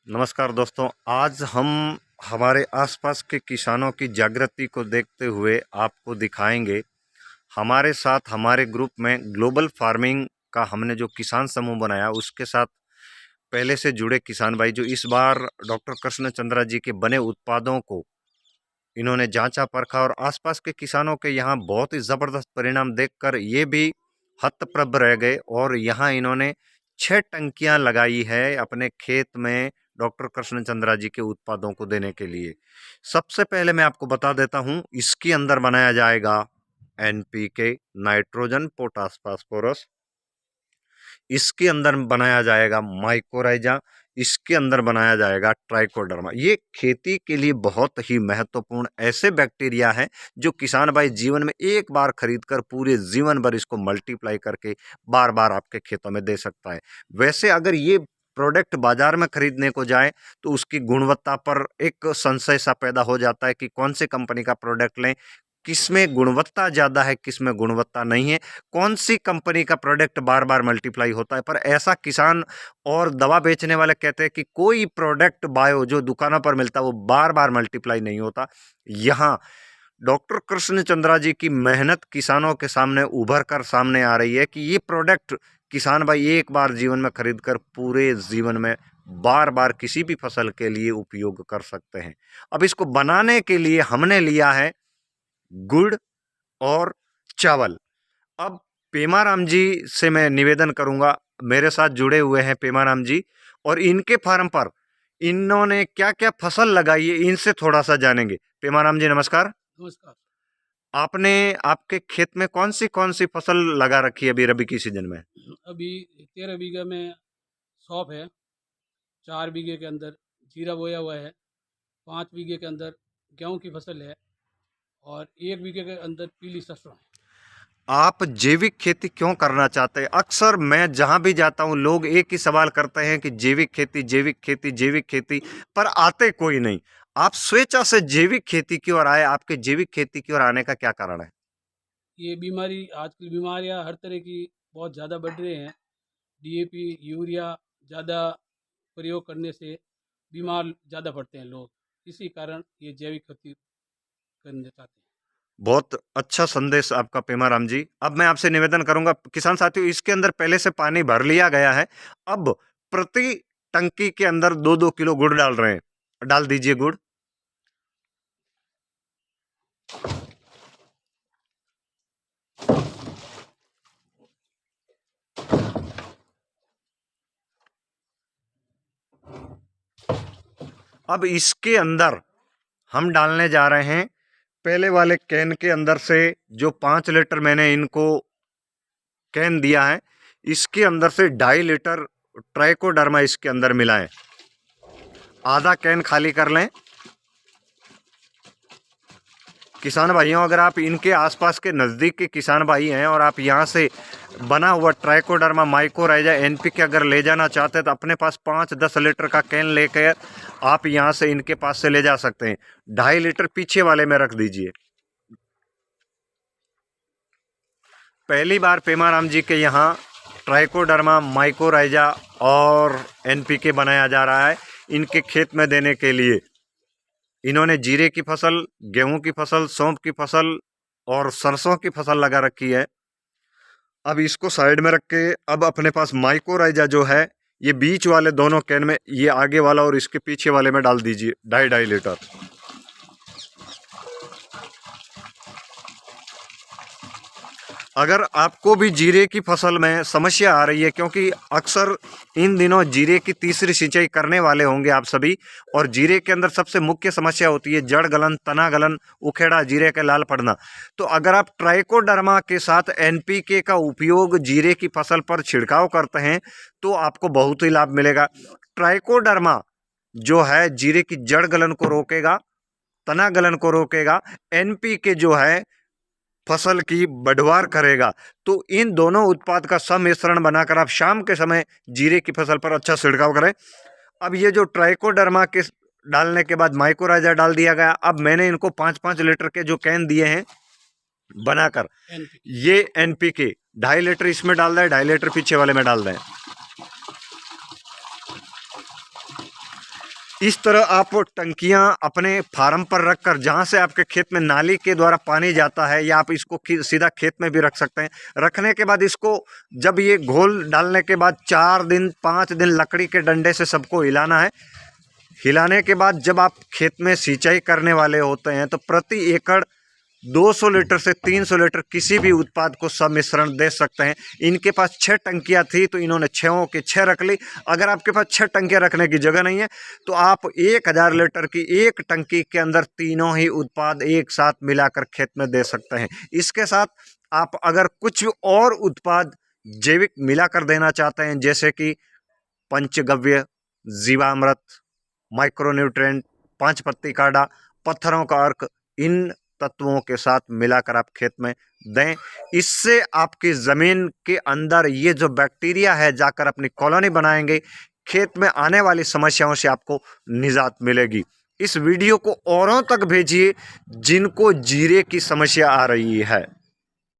नमस्कार दोस्तों, आज हम हमारे आसपास के किसानों की जागृति को देखते हुए आपको दिखाएंगे। हमारे साथ हमारे ग्रुप में ग्लोबल फार्मिंग का हमने जो किसान समूह बनाया, उसके साथ पहले से जुड़े किसान भाई जो इस बार डॉक्टर कृष्ण चंद्रा जी के बने उत्पादों को इन्होंने जांचा परखा और आसपास के किसानों के यहाँ बहुत ही ज़बरदस्त परिणाम देखकर ये भी हतप्रभ रह गए और यहाँ इन्होंने 6 टंकियां लगाई है अपने खेत में डॉक्टर कृष्ण चंद्रा जी के उत्पादों को देने के लिए। सबसे पहले मैं आपको बता देता हूं, इसके अंदर बनाया जाएगा एनपीके, नाइट्रोजन, पोटास, फास्फोरस। इसके अंदर बनाया जाएगा माइकोराइजा, इसके अंदर बनाया जाएगा ट्राइकोडर्मा। ये खेती के लिए बहुत ही महत्वपूर्ण ऐसे बैक्टीरिया हैं जो किसान भाई जीवन में एक बार खरीदकर पूरे जीवन भर इसको मल्टीप्लाई करके बार बार आपके खेतों में दे सकता है। वैसे अगर ये प्रोडक्ट बाजार में खरीदने को जाए तो उसकी गुणवत्ता पर एक संशय सा पैदा हो जाता है कि कौन से कंपनी का प्रोडक्ट लें, किसमें गुणवत्ता ज़्यादा है, किसमें गुणवत्ता नहीं है, कौन सी कंपनी का प्रोडक्ट बार बार मल्टीप्लाई होता है। पर ऐसा किसान और दवा बेचने वाले कहते हैं कि कोई प्रोडक्ट बायो जो दुकानों पर मिलता है वो बार बार मल्टीप्लाई नहीं होता। यहाँ डॉक्टर कृष्ण चंद्रा जी की मेहनत किसानों के सामने उभर कर सामने आ रही है कि ये प्रोडक्ट किसान भाई एक बार जीवन में खरीद कर पूरे जीवन में बार बार किसी भी फसल के लिए उपयोग कर सकते हैं। अब इसको बनाने के लिए हमने लिया है गुड़ और चावल। अब पेमाराम जी से मैं निवेदन करूंगा, मेरे साथ जुड़े हुए हैं पेमाराम जी, और इनके फार्म पर इन्होंने क्या क्या फसल लगाई है इनसे थोड़ा सा जानेंगे। पेमाराम जी नमस्कार। नमस्कार। आपने आपके खेत में कौन सी फसल लगा रखी है अभी रबी की सीजन में? अभी 13 बीघा में सौंफ है, 4 बीघे के अंदर जीरा बोया हुआ है, 5 बीघे के अंदर गेहूं की फसल है और 1 बीघे के अंदर पीली सरसों है। आप जैविक खेती क्यों करना चाहते हैं? अक्सर मैं जहां भी जाता हूं लोग एक ही सवाल करते हैं कि जैविक खेती, जैविक खेती, जैविक खेती, पर आते कोई नहीं। आप स्वेच्छा से जैविक खेती की ओर आए, आपके जैविक खेती की ओर आने का क्या कारण है? ये बीमारी, आजकल बीमारियां हर तरह की बहुत ज़्यादा बढ़ रही हैं। डीएपी, यूरिया ज़्यादा प्रयोग करने से बीमार ज़्यादा पड़ते हैं लोग। इसी कारण ये जैविक खेती करना चाहते हैं। बहुत अच्छा संदेश आपका पेमाराम जी। अब मैं आपसे निवेदन करूंगा किसान साथियों, इसके अंदर पहले से पानी भर लिया गया है। अब प्रति टंकी के अंदर 2-2 किलो गुड़ डाल रहे हैं, डाल दीजिए गुड़। अब इसके अंदर हम डालने जा रहे हैं पहले वाले कैन के अंदर से जो 5 लीटर मैंने इनको कैन दिया है, इसके अंदर से 2.5 लीटर ट्राइकोडर्मा इसके अंदर मिलाएं। आधा कैन खाली कर लें। किसान भाइयों, अगर आप इनके आसपास के नज़दीक के किसान भाई हैं और आप यहाँ से बना हुआ ट्राइकोडर्मा, माइकोराइजा, एनपीके अगर ले जाना चाहते हैं तो अपने पास 5-10 लीटर का कैन लेकर आप यहाँ से इनके पास से ले जा सकते हैं। 2.5 लीटर पीछे वाले में रख दीजिए। पहली बार पेमाराम जी के यहाँ ट्राइकोडर्मा, माइकोराइजा और एनपीके बनाया जा रहा है इनके खेत में देने के लिए। इन्होंने जीरे की फसल, गेहूं की फसल, सौंफ की फसल और सरसों की फसल लगा रखी है। अब इसको साइड में रख के अब अपने पास माइकोराइजा जो है ये बीच वाले दोनों कैन में, ये आगे वाला और इसके पीछे वाले में डाल दीजिए 2.5-2.5 लीटर। अगर आपको भी जीरे की फसल में समस्या आ रही है, क्योंकि अक्सर इन दिनों जीरे की तीसरी सिंचाई करने वाले होंगे आप सभी, और जीरे के अंदर सबसे मुख्य समस्या होती है जड़ गलन, तना गलन, उखेड़ा, जीरे के लाल पड़ना। तो अगर आप ट्राइकोडर्मा के साथ एनपीके का उपयोग जीरे की फसल पर छिड़काव करते हैं तो आपको बहुत ही लाभ मिलेगा। ट्राइकोडर्मा जो है जीरे की जड़ गलन को रोकेगा, तना गलन को रोकेगा, एनपीके जो है फसल की बढ़वार करेगा। तो इन दोनों उत्पाद का सम्मिश्रण बनाकर आप शाम के समय जीरे की फसल पर अच्छा छिड़काव करें। अब ये जो ट्राइकोडर्मा के डालने के बाद माइकोराइजा डाल दिया गया, अब मैंने इनको 5-5 लीटर के जो कैन दिए हैं बनाकर, ये एनपीके 2.5 लीटर इसमें डाल दें, 2.5 लीटर पीछे वाले में डाल दें। इस तरह आप टंकियां अपने फार्म पर रखकर, जहां से आपके खेत में नाली के द्वारा पानी जाता है, या आप इसको सीधा खेत में भी रख सकते हैं। रखने के बाद इसको जब ये घोल डालने के बाद 4 दिन 5 दिन लकड़ी के डंडे से सबको हिलाना है। हिलाने के बाद जब आप खेत में सिंचाई करने वाले होते हैं तो प्रति एकड़ 200 लीटर से 300 लीटर किसी भी उत्पाद को सम्मिश्रण दे सकते हैं। इनके पास 6 टंकियां थी तो इन्होंने 6 की 6 रख ली। अगर आपके पास 6 टंकियां रखने की जगह नहीं है तो आप 1000 लीटर की एक टंकी के अंदर तीनों ही उत्पाद एक साथ मिलाकर खेत में दे सकते हैं। इसके साथ आप अगर कुछ और उत्पाद जैविक मिलाकर देना चाहते हैं, जैसे कि पंचगव्य, जीवामृत, माइक्रोन्यूट्रेंट, 5 पत्ती काढ़ा, पत्थरों का अर्क, इन तत्वों के साथ मिलाकर आप खेत में दें। इससे आपकी ज़मीन के अंदर ये जो बैक्टीरिया है जाकर अपनी कॉलोनी बनाएंगे। खेत में आने वाली समस्याओं से आपको निजात मिलेगी। इस वीडियो को औरों तक भेजिए जिनको जीरे की समस्या आ रही है।